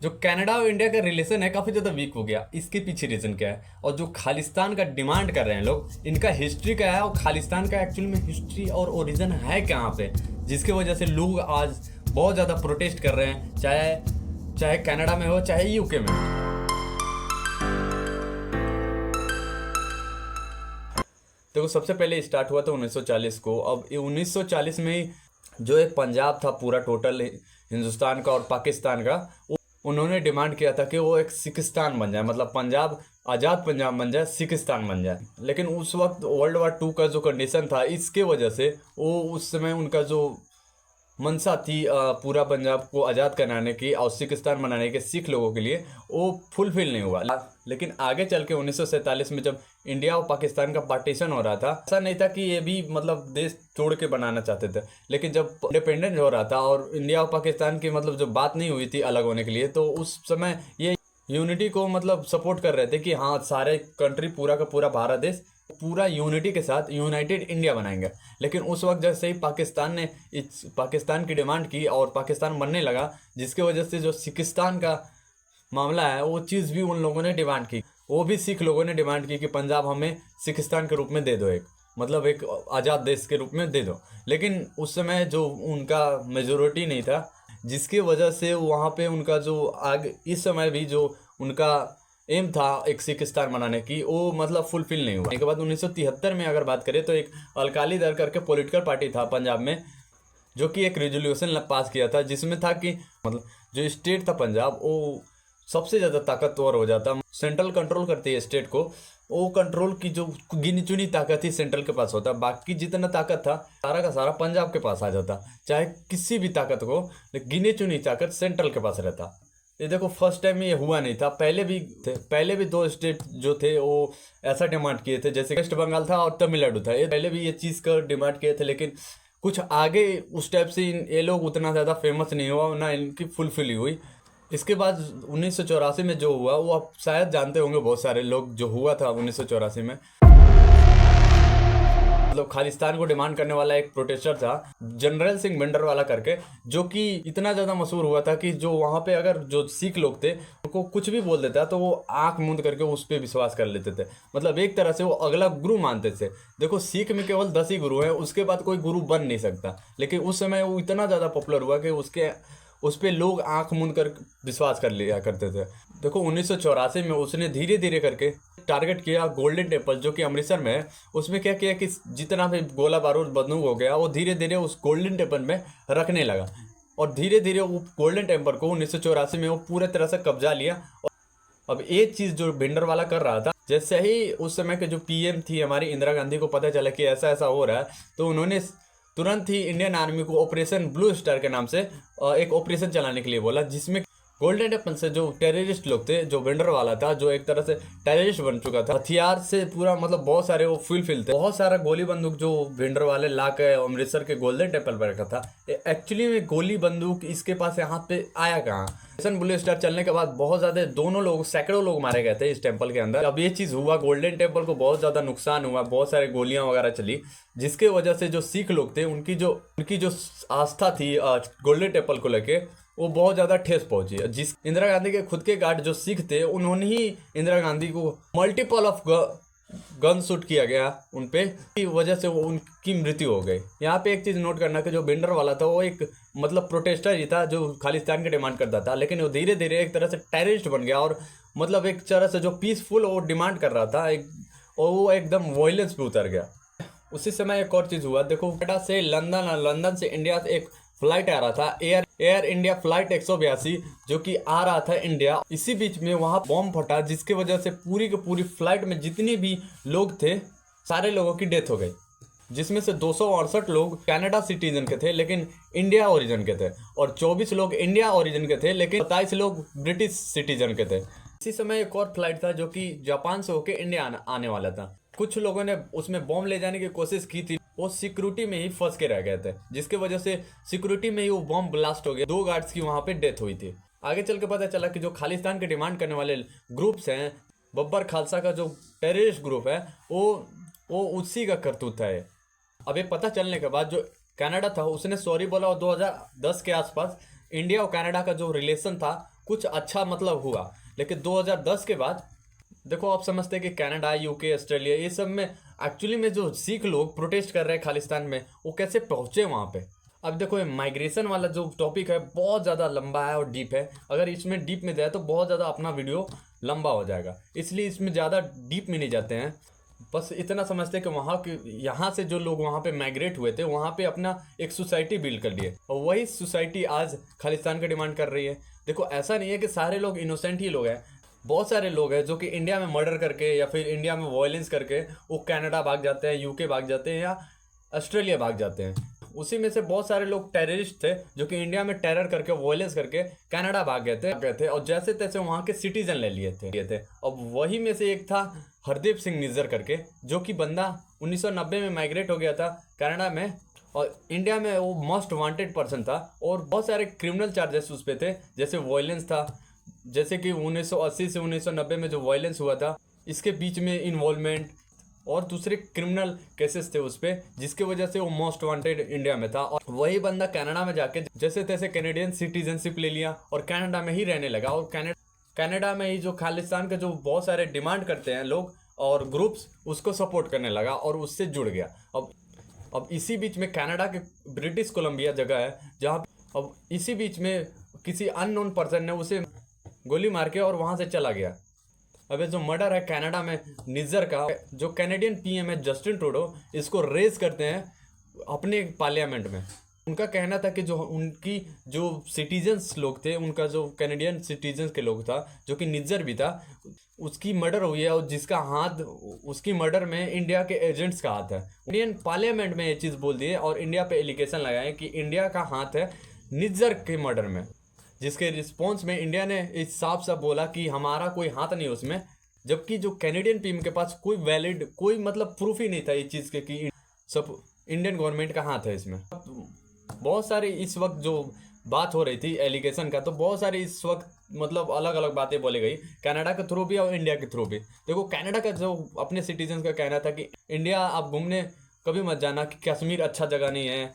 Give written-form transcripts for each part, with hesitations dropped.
जो कनाडा और इंडिया का रिलेशन है काफ़ी ज़्यादा वीक हो गया। इसके पीछे रीज़न क्या है? और जो खालिस्तान का डिमांड कर रहे हैं लोग, इनका हिस्ट्री क्या है और खालिस्तान का एक्चुअल में हिस्ट्री और ओरिजिन है कहाँ पे, जिसकी वजह से लोग आज बहुत ज़्यादा प्रोटेस्ट कर रहे हैं, चाहे चाहे कनाडा में हो चाहे यूके में हो। देखो, सबसे पहले स्टार्ट हुआ था 1940 को। अब ये 1940 में ही जो एक पंजाब था पूरा टोटल हिंदुस्तान का और पाकिस्तान का, उन्होंने डिमांड किया था कि वो एक सिकिस्तान बन जाए, मतलब पंजाब आज़ाद पंजाब बन जाए, सिकिस्तान बन जाए। लेकिन उस वक्त वर्ल्ड वार 2 का जो कंडीशन था, इसके वजह से वो उस समय उनका जो मंशा थी पूरा पंजाब को आज़ाद कराने की और सिकिस्तान बनाने के सिख लोगों के लिए, वो फुलफिल नहीं हुआ। लेकिन आगे चल के 1947 में जब इंडिया और पाकिस्तान का पार्टीशन हो रहा था, ऐसा नहीं था कि ये भी मतलब देश तोड़ के बनाना चाहते थे, लेकिन जब इंडिपेंडेंस हो रहा था और इंडिया और पाकिस्तान की मतलब जो बात नहीं हुई थी अलग होने के लिए, तो उस समय ये यूनिटी को मतलब सपोर्ट कर रहे थे कि हाँ, सारे कंट्री पूरा का पूरा भारत देश पूरा यूनिटी के साथ यूनाइटेड इंडिया बनाएंगे। लेकिन उस वक्त जैसे ही पाकिस्तान की डिमांड की और पाकिस्तान बनने लगा, जिसके वजह से जो सिकिस्तान का मामला है, वो चीज़ भी उन लोगों ने डिमांड की। वो भी सिख लोगों ने डिमांड की कि पंजाब हमें सिकिस्तान के रूप में दे दो, एक मतलब एक आज़ाद देश के रूप में दे दो। लेकिन उस समय जो उनका मेजोरिटी नहीं था, जिसकी वजह से वहाँ पे उनका जो आगे इस समय भी जो उनका एम था एक सिकिस्तान बनाने की, वो मतलब फुलफिल नहीं हुआ। एक बाद 1973 में अगर बात करें तो एक अकाली दल करके पॉलिटिकल पार्टी था पंजाब में, जो कि एक रेजोल्यूशन पास किया था, जिसमें था कि मतलब जो स्टेट था पंजाब, वो सबसे ज़्यादा ताकतवर हो जाता। सेंट्रल कंट्रोल करती है स्टेट को, वो कंट्रोल की जो गिनी चुनी ताकत थी सेंट्रल के पास होता, बाकी जितना ताकत था सारा का सारा पंजाब के पास आ जाता। चाहे किसी भी ताकत को, लेकिन गिनी चुनी ताकत सेंट्रल के पास रहता। ये देखो, फर्स्ट टाइम ये हुआ नहीं था, पहले भी दो स्टेट जो थे वो ऐसा डिमांड किए थे, जैसे वेस्ट बंगाल था और तमिलनाडु था। ये पहले भी ये चीज़ का डिमांड किए थे, लेकिन कुछ आगे उस टाइप से ये लोग उतना ज़्यादा फेमस नहीं हुआ, ना इनकी फुलफिल हुई। इसके बाद 1984 में जो हुआ, वो आप शायद जानते होंगे बहुत सारे लोग, जो हुआ था 1984 में, मतलब खालिस्तान को डिमांड करने वाला एक प्रोटेस्टर था जनरल सिंह भिंडरवाला करके, जो कि इतना ज़्यादा मशहूर हुआ था कि जो वहाँ पे अगर जो सिख लोग थे उनको कुछ भी बोल देता तो वो आंख मूंद करके उस पर विश्वास कर लेते थे। मतलब एक तरह से वो अगला गुरु मानते थे। देखो, सिख में केवल 10 ही गुरु हैं, उसके बाद कोई गुरु बन नहीं सकता। लेकिन उस समय वो इतना ज़्यादा पॉपुलर हुआ कि उस पर लोग आंख मूंद कर विश्वास कर लिया करते थे। देखो, 1984 में उसने धीरे धीरे करके टारगेट किया गोल्डन टेम्पल, जो कि अमृतसर में है। उसमें क्या किया कि जितना भी गोला बारूद बंदूक हो गया, वो धीरे धीरे उस गोल्डन टेम्पल में रखने लगा, और धीरे धीरे वो गोल्डन टेम्पल को 1984 में वो पूरे तरह से कब्जा लिया। अब एक चीज़ जो भिंडरवाला कर रहा था, जैसे ही उस समय के जो पीएम थी हमारी इंदिरा गांधी को पता चला कि ऐसा ऐसा हो रहा है, तो उन्होंने तुरंत ही इंडियन आर्मी को ऑपरेशन ब्लू स्टार के नाम से एक ऑपरेशन चलाने के लिए बोला, जिसमें गोल्डन टेम्पल से जो टेररिस्ट लोग थे, जो वेंडर वाला था, जो एक तरह से टेररिस्ट बन चुका था, हथियार से पूरा मतलब बहुत सारे वो फुलफिल थे, बहुत सारा गोली बंदूक जो वेंडर वाले ला के अमृतसर के गोल्डन टेम्पल पर रखा था। एक्चुअली में गोली बंदूक इसके पास यहाँ पे आया कहाँ? ऑपरेशन ब्लू स्टार चलने के बाद बहुत ज्यादा दोनों लोग, सैकड़ों लोग मारे गए थे इस टेम्पल के अंदर। अब ये चीज हुआ, गोल्डन टेम्पल को बहुत ज्यादा नुकसान हुआ, बहुत सारे गोलियां वगैरह चली, जिसके वजह से जो सिख लोग थे उनकी जो आस्था थी गोल्डन टेम्पल को लेके, वो बहुत ज़्यादा ठेस पहुंची। जिस इंदिरा गांधी के खुद के गार्ड जो सिख थे, उन्होंने ही इंदिरा गांधी को मल्टीपल ऑफ गन शूट किया गया उन पे, की वजह से वो उनकी मृत्यु हो गई। यहाँ पे एक चीज़ नोट करना कि जो भिंडर वाला था वो एक मतलब प्रोटेस्टर ही था, जो खालिस्तान की डिमांड करता था, लेकिन वो धीरे धीरे एक तरह से टेररिस्ट बन गया, और मतलब एक तरह से जो पीसफुल वो डिमांड कर रहा था और वो एकदम वायलेंस पे उतर गया। उसी समय एक और चीज़ हुआ, देखो, कनाडा से लंदन और लंदन से इंडिया एक फ्लाइट आ रहा था, एयर इंडिया फ्लाइट 182, जो कि आ रहा था इंडिया। इसी बीच में वहाँ बॉम्ब फटा, जिसकी वजह से पूरी की पूरी फ्लाइट में जितने भी लोग थे, सारे लोगों की डेथ हो गई, जिसमें से 268 लोग कनाडा सिटीजन के थे लेकिन इंडिया ओरिजिन के थे, और 24 लोग इंडिया ओरिजिन के थे लेकिन 27 लोग ब्रिटिश सिटीजन के थे। इसी समय एक और फ्लाइट था जो कि जापान से होकर इंडिया आने वाला था। कुछ लोगों ने उसमें बॉम्ब ले जाने की कोशिश की थी, वो सिक्योरिटी में ही फंस के रह गए थे, जिसकी वजह से सिक्योरिटी में ही वो बॉम्ब ब्लास्ट हो गया। 2 गार्ड्स की वहां पे डेथ हुई थी। आगे चल के पता चला कि जो खालिस्तान के डिमांड करने वाले ग्रुप्स हैं, बब्बर खालसा का जो टेररिस्ट ग्रुप है, वो उसी का करतूत है। अब ये पता चलने के बाद जो कनाडा था उसने सॉरी बोला, और 2010 के आसपास इंडिया और कनाडा का जो रिलेशन था कुछ अच्छा मतलब हुआ। लेकिन 2010 के बाद देखो, आप समझते हैं कि कनाडा, यूके, ऑस्ट्रेलिया, ये सब में एक्चुअली में जो सिख लोग प्रोटेस्ट कर रहे हैं खालिस्तान में, वो कैसे पहुंचे वहां पे। अब देखो, ये माइग्रेशन वाला जो टॉपिक है बहुत ज़्यादा लंबा है और डीप है। अगर इसमें डीप में जाए तो बहुत ज़्यादा अपना वीडियो लंबा हो जाएगा, इसलिए इसमें ज़्यादा डीप में नहीं जाते हैं। बस इतना समझते हैं कि वहाँ के, यहाँ से जो लोग वहाँ पे माइग्रेट हुए थे, वहाँ पे अपना एक सोसाइटी बिल्ड कर लिए, और वही सोसाइटी आज खालिस्तान का डिमांड कर रही है। देखो, ऐसा नहीं है कि सारे लोग इनोसेंट ही लोग हैं। बहुत सारे लोग हैं जो कि इंडिया में मर्डर करके या फिर इंडिया में वायलेंस करके वो कनाडा भाग जाते हैं, यूके भाग जाते हैं या ऑस्ट्रेलिया भाग जाते हैं। उसी में से बहुत सारे लोग टेररिस्ट थे जो कि इंडिया में टेरर करके, वायलेंस करके कनाडा भाग गए थे और जैसे तैसे वहाँ के सिटीजन ले लिए थे। अब वही में से एक था हरदीप सिंह निज्जर करके, जो कि बंदा 1990 में माइग्रेट हो गया था कनाडा में, और इंडिया में वो मोस्ट वांटेड पर्सन था और बहुत सारे क्रिमिनल चार्जेस उस पर थे, जैसे वायलेंस था, जैसे कि 1980 से 1990 में जो वायलेंस हुआ था, इसके बीच में इन्वॉल्वमेंट और दूसरे क्रिमिनल केसेस थे उस पर, जिसकी वजह से वो मोस्ट वांटेड इंडिया में था। और वही बंदा कनाडा में जाके जैसे तैसे कैनेडियन सिटीजनशिप ले लिया और कनाडा में ही रहने लगा, और कनाडा में ही जो खालिस्तान के जो बहुत सारे डिमांड करते हैं लोग और ग्रुप्स, उसको सपोर्ट करने लगा और उससे जुड़ गया। अब इसी बीच में कनाडा के ब्रिटिश कोलंबिया जगह है जहाँ, अब इसी बीच में किसी अननोन पर्सन ने उसे गोली मार के और वहाँ से चला गया। अबे जो मर्डर है कनाडा में निज्जर का, जो कैनेडियन पीएम है जस्टिन ट्रूडो, इसको रेज करते हैं अपने पार्लियामेंट में। उनका कहना था कि जो उनकी जो सिटीजन्स लोग थे, उनका जो कैनेडियन सिटीजन्स के लोग था, जो कि निज्जर भी था, उसकी मर्डर हुई है और जिसका हाथ, उसकी मर्डर में इंडिया के एजेंट्स का हाथ है। इंडियन पार्लियामेंट में ये चीज़ बोल दी है और इंडिया पे एलिगेशन लगाए कि इंडिया का हाथ है निज्जर के मर्डर में, जिसके रिस्पॉन्स में इंडिया ने इस साफ साफ बोला कि हमारा कोई हाथ नहीं उसमें। जबकि जो कैनेडियन पीएम के पास कोई वैलिड, कोई मतलब प्रूफ ही नहीं था इस चीज़ के कि सब इंडियन गवर्नमेंट का हाथ है इसमें। बहुत सारे इस वक्त जो बात हो रही थी एलिगेशन का, तो बहुत सारी इस वक्त मतलब अलग अलग बातें बोली गई, कनाडा के थ्रू भी और इंडिया के थ्रू भी। देखो, कनाडा का जो अपने सिटीजन का कहना था कि इंडिया आप घूमने कभी मत जाना, कि कश्मीर अच्छा जगह नहीं है,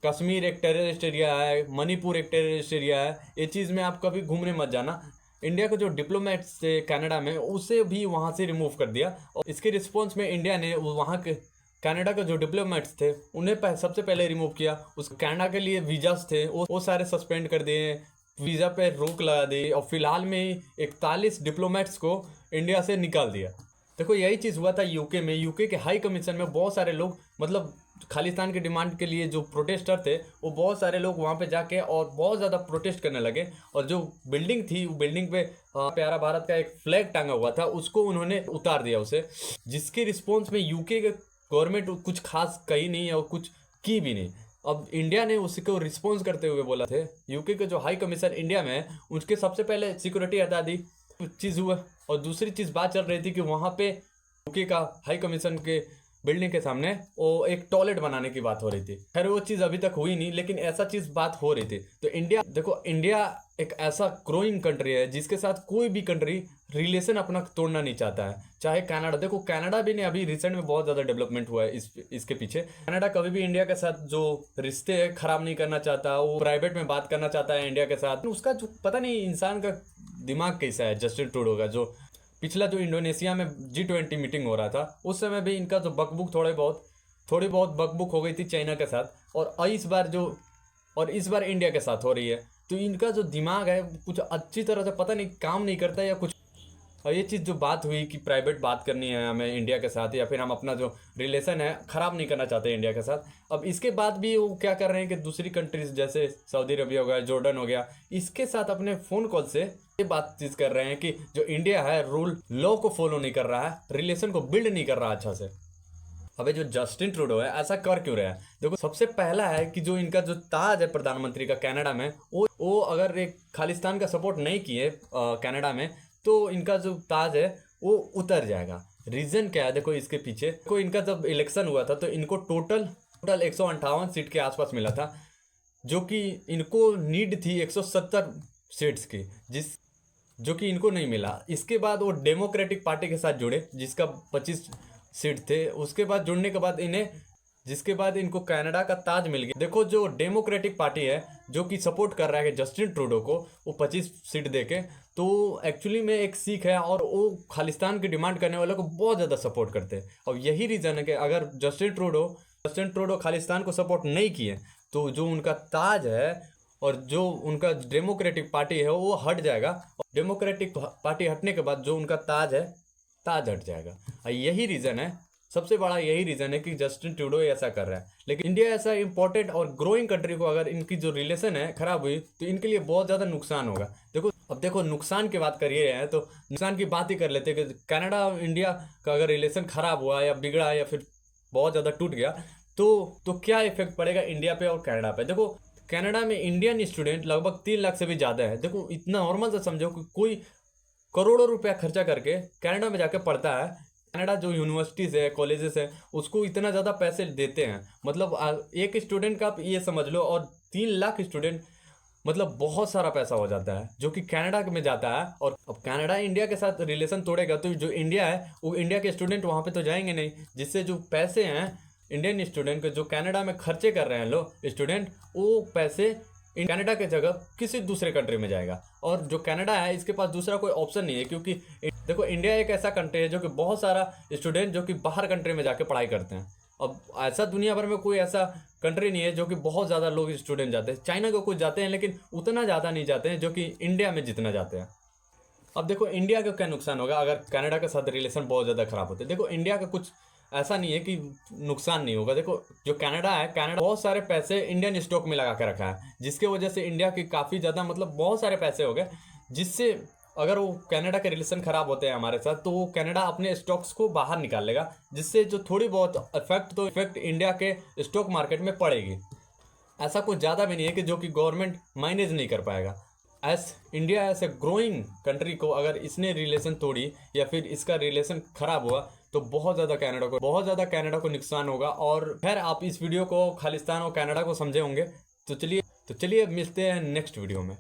कश्मीर एक टेररिस्ट एरिया है, मणिपुर एक टेररिस्ट एरिया है, ये चीज़ में आप कभी घूमने मत जाना। इंडिया के जो डिप्लोमेट्स थे कनाडा में, उसे भी वहाँ से रिमूव कर दिया। और इसके रिस्पॉन्स में इंडिया ने वहाँ के कनाडा के जो डिप्लोमेट्स थे उन्हें सबसे पहले रिमूव किया। उस कनाडा के लिए वीज़ास थे वो सारे सस्पेंड कर दिए, वीज़ा पे रोक लगा दी, और फिलहाल में ही 41 डिप्लोमेट्स को इंडिया से निकाल दिया। देखो, यही चीज़ हुआ था यूके में। यूके के हाई कमीशन में बहुत सारे लोग, मतलब खालिस्तान की डिमांड के लिए जो प्रोटेस्टर थे, वो बहुत सारे लोग वहाँ पे जाके और बहुत ज़्यादा प्रोटेस्ट करने लगे। और जो बिल्डिंग थी, वो बिल्डिंग पे प्यारा भारत का एक फ्लैग टांगा हुआ था, उसको उन्होंने उतार दिया उसे, जिसके रिस्पॉन्स में यूके के गवर्नमेंट कुछ खास कही नहीं और कुछ की भी नहीं। अब इंडिया ने उसको रिस्पॉन्स करते हुए बोला थे, यूके के जो हाई कमीशन इंडिया में है, उसके सबसे पहले सिक्योरिटी हटा दी, चीज़ हुआ। और दूसरी चीज़ बात चल रही थी कि वहाँ पे यूके का हाई कमीशन के बिल्डिंग के सामने वो एक टॉयलेट बनाने की बात हो रही थी। खैर, वो चीज़ अभी तक हुई नहीं, लेकिन ऐसा चीज़ बात हो रही थी। तो इंडिया, देखो, इंडिया एक ऐसा ग्रोइंग कंट्री है जिसके साथ कोई भी कंट्री रिलेशन अपना तोड़ना नहीं चाहता है। चाहे कनाडा, देखो कनाडा भी ने अभी रिसेंट में बहुत ज़्यादा डेवलपमेंट हुआ है इसके पीछे। कनाडा कभी भी इंडिया के साथ जो रिश्ते है खराब नहीं करना चाहता, वो प्राइवेट में बात करना चाहता है इंडिया के साथ। उसका जो पता नहीं इंसान का दिमाग कैसा है, जस्टिन ट्रूडो का। जो पिछला जो इंडोनेशिया में G20 मीटिंग हो रहा था, उस समय भी इनका जो बकबुक थोड़ी बहुत बकबुक हो गई थी चाइना के साथ, और इस बार इंडिया के साथ हो रही है। तो इनका जो दिमाग है कुछ अच्छी तरह से पता नहीं काम नहीं करता है या कुछ। और ये चीज़ जो बात हुई कि प्राइवेट बात करनी है हमें इंडिया के साथ, या फिर हम अपना जो रिलेशन है ख़राब नहीं करना चाहते इंडिया के साथ। अब इसके बाद भी वो क्या कर रहे हैं कि दूसरी कंट्रीज जैसे सऊदी अरबिया हो गया, जॉर्डन हो गया, इसके साथ अपने फ़ोन कॉल से ये बातचीत कर रहे हैं कि जो इंडिया है रूल लॉ को फॉलो नहीं कर रहा है, रिलेशन को बिल्ड नहीं कर रहा अच्छा से। अबे जो जस्टिन ट्रूडो है ऐसा कर क्यों रहा है? देखो, सबसे पहला है कि जो इनका जो ताज है प्रधानमंत्री का कनाडा में, वो अगर एक खालिस्तान का सपोर्ट नहीं किए कनाडा में, तो इनका जो ताज है वो उतर जाएगा। रीज़न क्या है देखो इसके पीछे? देखो, इनका जब इलेक्शन हुआ था तो इनको टोटल 158 सीट के आसपास मिला था, जो कि इनको नीड थी 170 सीट्स की, जो कि इनको नहीं मिला। इसके बाद वो डेमोक्रेटिक पार्टी के साथ जुड़े जिसका 25 सीट थे। उसके बाद जुड़ने के बाद इन्हें जिसके बाद इनको कनाडा का ताज मिल गया। देखो जो डेमोक्रेटिक पार्टी है जो कि सपोर्ट कर रहा है जस्टिन ट्रूडो को, वो 25 सीट देके, तो एक्चुअली में एक सिख है और वो खालिस्तान की डिमांड करने वालों को बहुत ज़्यादा सपोर्ट करते हैं। और यही रीज़न है कि अगर जस्टिन ट्रूडो खालिस्तान को सपोर्ट नहीं किए तो जो उनका ताज है और जो उनका डेमोक्रेटिक पार्टी है वो हट जाएगा। डेमोक्रेटिक पार्टी हटने के बाद जो उनका ताज है, ताज हट जाएगा। और यही रीज़न है, सबसे बड़ा यही रीज़न है कि जस्टिन ट्रूडो ऐसा कर रहा है। लेकिन इंडिया ऐसा इंपॉर्टेंट और ग्रोइंग कंट्री को अगर इनकी जो रिलेशन है खराब हुई तो इनके लिए बहुत ज़्यादा नुकसान होगा। देखो नुकसान की बात करिए हैं तो नुकसान की बात ही कर लेते हैं कि कनाडा इंडिया का अगर रिलेशन खराब हुआ या बिगड़ा या फिर बहुत ज़्यादा टूट गया तो क्या इफेक्ट पड़ेगा इंडिया पे और कनाडा पे। देखो कनाडा में इंडियन स्टूडेंट लगभग 3 लाख से भी ज़्यादा है। देखो इतना नॉर्मल से समझो कि कोई करोड़ों रुपया खर्चा करके कनाडा में जाके पढ़ता है। कनाडा जो यूनिवर्सिटीज़ है, कॉलेजेस है, उसको इतना ज़्यादा पैसे देते हैं। मतलब एक स्टूडेंट का आप ये समझ लो, और 3 लाख स्टूडेंट मतलब बहुत सारा पैसा हो जाता है जो कि कनाडा में जाता है। और अब कनाडा इंडिया के साथ रिलेशन तोड़ेगा तो जो इंडिया है वो इंडिया के स्टूडेंट वहाँ पे तो जाएंगे नहीं, जिससे जो पैसे हैं इंडियन स्टूडेंट के जो कनाडा में खर्चे कर रहे हैं लोग स्टूडेंट, वो पैसे कनाडा के जगह किसी दूसरे कंट्री में जाएगा। और जो कनाडा है इसके पास दूसरा कोई ऑप्शन नहीं है, क्योंकि देखो इंडिया एक ऐसा कंट्री है जो कि बहुत सारा स्टूडेंट जो कि बाहर कंट्री में जाके पढ़ाई करते हैं। अब ऐसा दुनिया भर में कोई ऐसा कंट्री नहीं है जो कि बहुत ज़्यादा लोग स्टूडेंट जाते हैं। चाइना को कुछ जाते हैं लेकिन उतना ज़्यादा नहीं जाते हैं जो कि इंडिया में जितना जाते हैं। अब देखो इंडिया का क्या नुकसान होगा अगर कनाडा के साथ रिलेशन बहुत ज़्यादा खराब होते हैं। देखो इंडिया का कुछ ऐसा नहीं है कि नुकसान नहीं होगा। देखो जो कनाडा है, कनाडा बहुत सारे पैसे इंडियन स्टॉक में लगा के रखा है, जिसके वजह से इंडिया की काफ़ी ज़्यादा मतलब बहुत सारे पैसे हो गए, जिससे अगर वो कनाडा के रिलेशन ख़राब होते हैं हमारे साथ तो वो कनाडा अपने स्टॉक्स को बाहर निकाल लेगा, जिससे जो थोड़ी बहुत इफेक्ट इंडिया के स्टॉक मार्केट में पड़ेगी। ऐसा कुछ ज़्यादा भी नहीं है कि जो कि गवर्नमेंट मैनेज नहीं कर पाएगा। India as a growing country को अगर इसने रिलेशन तोड़ी या फिर इसका रिलेशन खराब हुआ तो बहुत ज़्यादा कनाडा को नुकसान होगा। और खैर आप इस वीडियो को खालिस्तान और कनाडा को समझे होंगे। तो चलिए मिलते हैं नेक्स्ट वीडियो में।